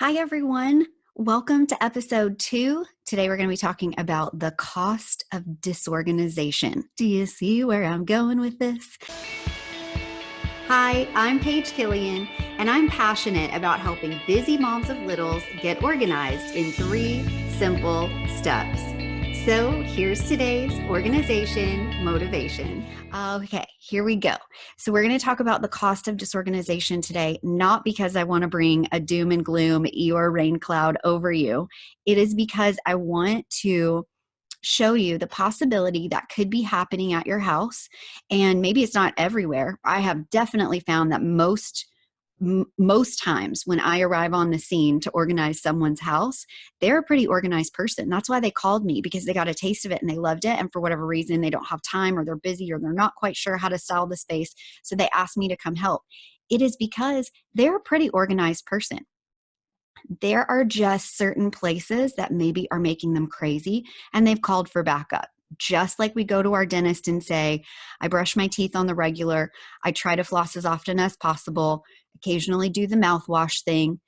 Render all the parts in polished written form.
Hi, everyone. Welcome to episode 2. Today, we're going to be talking about the cost of disorganization. Do you see where I'm going with this? Hi, I'm Paige Killian, and I'm passionate about helping busy moms of littles get organized in 3 simple steps. So here's today's organization motivation. Okay, here we go. So we're going to talk about the cost of disorganization today, not because I want to bring a doom and gloom Eeyore rain cloud over you. It is because I want to show you the possibility that could be happening at your house. And maybe it's not everywhere. I have definitely found that most times when I arrive on the scene to organize someone's house, they're a pretty organized person. That's why they called me, because they got a taste of it and they loved it. And for whatever reason, they don't have time, or they're busy, or they're not quite sure how to style the space. So they asked me to come help. It is because they're a pretty organized person. There are just certain places that maybe are making them crazy, and they've called for backup. Just like we go to our dentist and say, I brush my teeth on the regular, I try to floss as often as possible, occasionally do the mouthwash thing,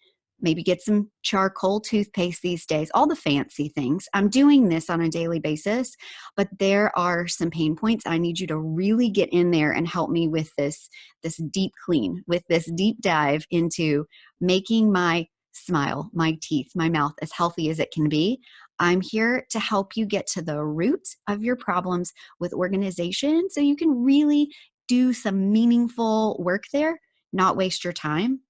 maybe get some charcoal toothpaste these days, all the fancy things. I'm doing this on a daily basis, but there are some pain points. I need you to really get in there and help me with this deep clean, with this deep dive into making my smile, my teeth, my mouth as healthy as it can be. I'm here to help you get to the root of your problems with organization so you can really do some meaningful work there, not waste your time.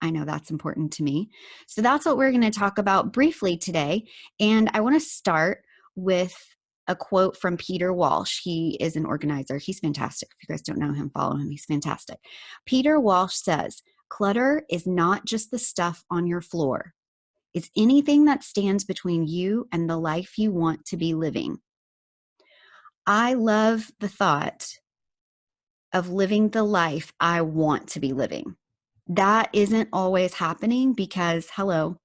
I know that's important to me. So that's what we're going to talk about briefly today. And I want to start with a quote from Peter Walsh. He is an organizer. He's fantastic. If you guys don't know him, follow him. He's fantastic. Peter Walsh says, clutter is not just the stuff on your floor. It's anything that stands between you and the life you want to be living. I love the thought of living the life I want to be living. That isn't always happening because, hello,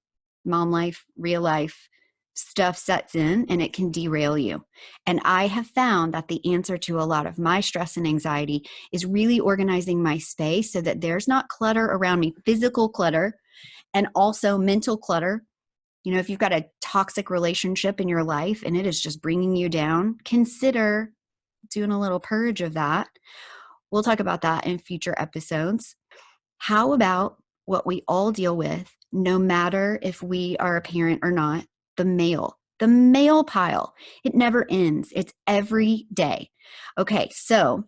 mom life, real life, stuff sets in and it can derail you. And I have found that the answer to a lot of my stress and anxiety is really organizing my space so that there's not clutter around me, physical clutter, and also mental clutter. You know, if you've got a toxic relationship in your life and it is just bringing you down, consider doing a little purge of that. We'll talk about that in future episodes. How about what we all deal with, no matter if we are a parent or not, the mail pile. It never ends. It's every day. Okay, so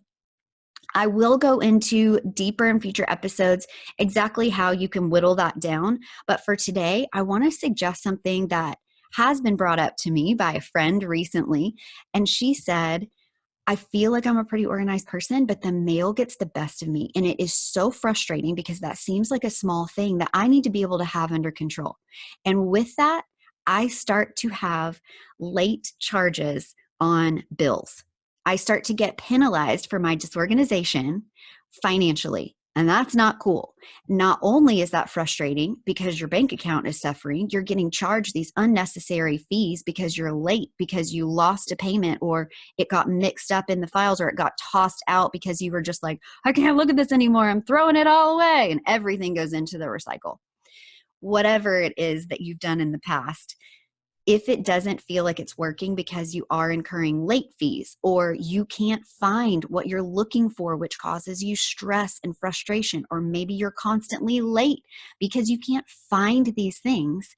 I will go into deeper in future episodes exactly how you can whittle that down. But for today, I want to suggest something that has been brought up to me by a friend recently. And she said, I feel like I'm a pretty organized person, but the mail gets the best of me. And it is so frustrating because that seems like a small thing that I need to be able to have under control. And with that, I start to have late charges on bills. I start to get penalized for my disorganization financially. And that's not cool. Not only is that frustrating because your bank account is suffering, you're getting charged these unnecessary fees because you're late, because you lost a payment, or it got mixed up in the files, or it got tossed out because you were just like, I can't look at this anymore. I'm throwing it all away. And everything goes into the recycle. Whatever it is that you've done in the past, if it doesn't feel like it's working because you are incurring late fees, or you can't find what you're looking for, which causes you stress and frustration, or maybe you're constantly late because you can't find these things,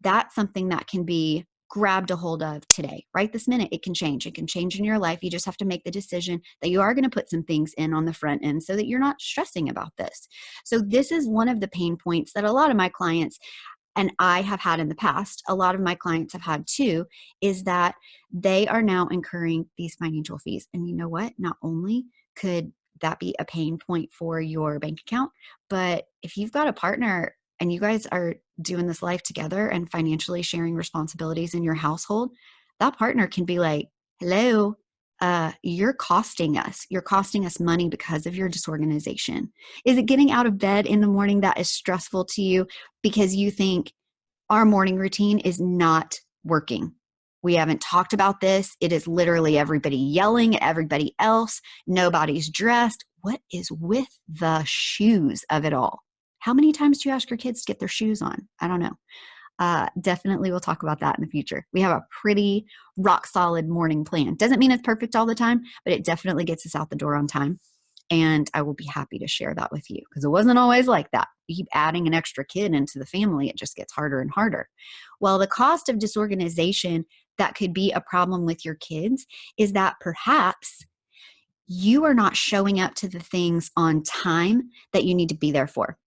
that's something that can be grabbed a hold of today, right this minute. It can change. It can change in your life. You just have to make the decision that you are going to put some things in on the front end so that you're not stressing about this. So this is one of the pain points that a lot of my clients, and I have had in the past, a lot of my clients have had too, is that they are now incurring these financial fees. And you know what? Not only could that be a pain point for your bank account, but if you've got a partner and you guys are doing this life together and financially sharing responsibilities in your household, that partner can be like, hello, you're costing us. You're costing us money because of your disorganization. Is it getting out of bed in the morning that is stressful to you because you think our morning routine is not working? We haven't talked about this. It is literally everybody yelling at everybody else. Nobody's dressed. What is with the shoes of it all? How many times do you ask your kids to get their shoes on? I don't know. Definitely we'll talk about that in the future. We have a pretty rock solid morning plan. Doesn't mean it's perfect all the time, but it definitely gets us out the door on time. And I will be happy to share that with you because it wasn't always like that. You keep adding an extra kid into the family, it just gets harder and harder. Well, the cost of disorganization that could be a problem with your kids is that perhaps you are not showing up to the things on time that you need to be there for.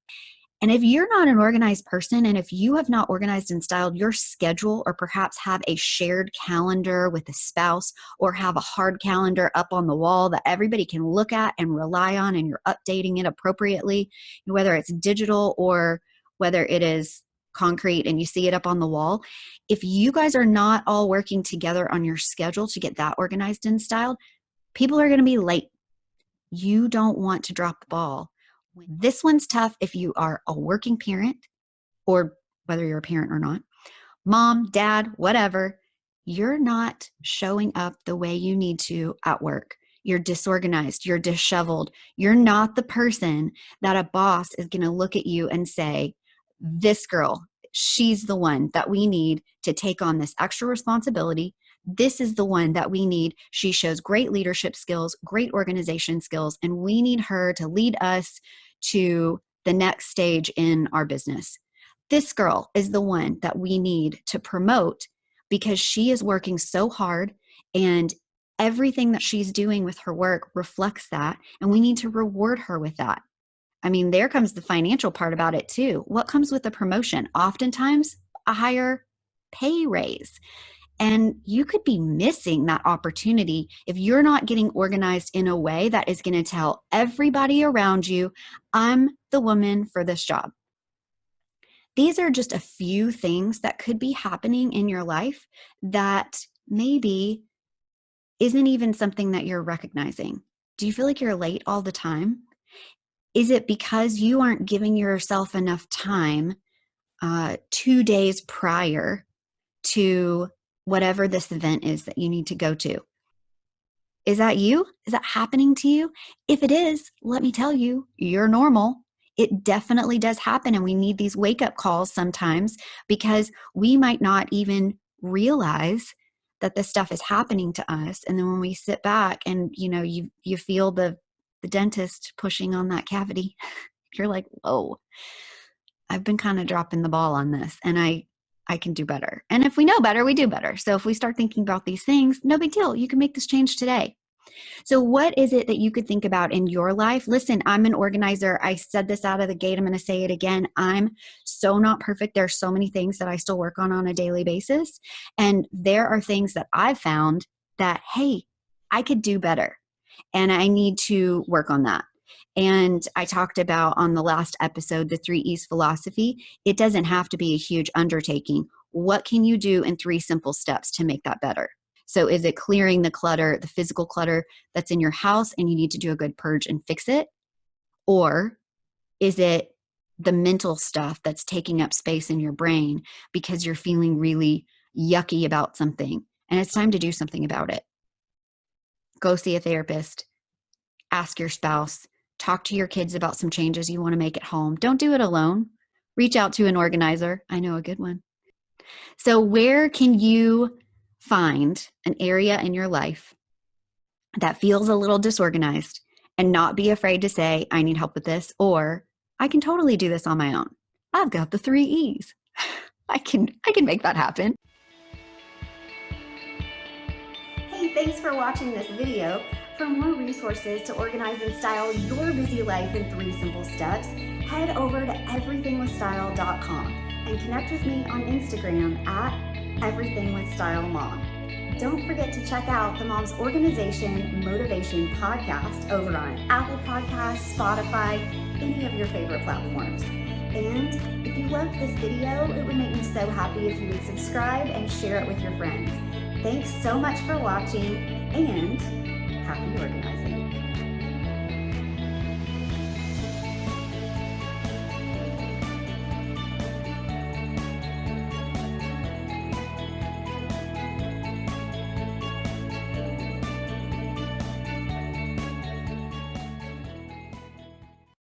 And if you're not an organized person, and if you have not organized and styled your schedule, or perhaps have a shared calendar with a spouse, or have a hard calendar up on the wall that everybody can look at and rely on, and you're updating it appropriately, whether it's digital or whether it is concrete and you see it up on the wall, if you guys are not all working together on your schedule to get that organized and styled, people are going to be late. You don't want to drop the ball. This one's tough if you are a working parent, or whether you're a parent or not, mom, dad, whatever, you're not showing up the way you need to at work. You're disorganized, you're disheveled. You're not the person that a boss is going to look at you and say, this girl, she's the one that we need to take on this extra responsibility. This is the one that we need. She shows great leadership skills, great organization skills, and we need her to lead us to the next stage in our business. This girl is the one that we need to promote because she is working so hard and everything that she's doing with her work reflects that, and we need to reward her with that. I mean, there comes the financial part about it too. What comes with the promotion? Oftentimes, a higher pay raise. And you could be missing that opportunity if you're not getting organized in a way that is going to tell everybody around you, I'm the woman for this job. These are just a few things that could be happening in your life that maybe isn't even something that you're recognizing. Do you feel like you're late all the time? Is it because you aren't giving yourself enough time 2 days prior to whatever this event is that you need to go to? Is that you? Is that happening to you? If it is, let me tell you, you're normal. It definitely does happen. And we need these wake-up calls sometimes because we might not even realize that this stuff is happening to us. And then when we sit back and you feel the dentist pushing on that cavity, you're like, whoa, I've been kind of dropping the ball on this, and I can do better. And if we know better, we do better. So if we start thinking about these things, no big deal. You can make this change today. So what is it that you could think about in your life? Listen, I'm an organizer. I said this out of the gate. I'm going to say it again. I'm so not perfect. There are so many things that I still work on a daily basis. And there are things that I've found that, hey, I could do better. And I need to work on that. And I talked about on the last episode, the 3 E's philosophy. It doesn't have to be a huge undertaking. What can you do in 3 simple steps to make that better? So is it clearing the clutter, the physical clutter that's in your house and you need to do a good purge and fix it? Or is it the mental stuff that's taking up space in your brain because you're feeling really yucky about something and it's time to do something about it? Go see a therapist, ask your spouse, talk to your kids about some changes you want to make at home. Don't do it alone. Reach out to an organizer. I know a good one. So where can you find an area in your life that feels a little disorganized and not be afraid to say, I need help with this, or I can totally do this on my own. I've got the 3 E's. I can make that happen. Hey, thanks for watching this video. For more resources to organize and style your busy life in 3 simple steps, head over to everythingwithstyle.com and connect with me on Instagram at everythingwithstylemom. Don't forget to check out the Mom's Organization Motivation podcast over on Apple Podcasts, Spotify, any of your favorite platforms. And if you loved this video, it would make me so happy if you would subscribe and share it with your friends. Thanks so much for watching, and happy organizing.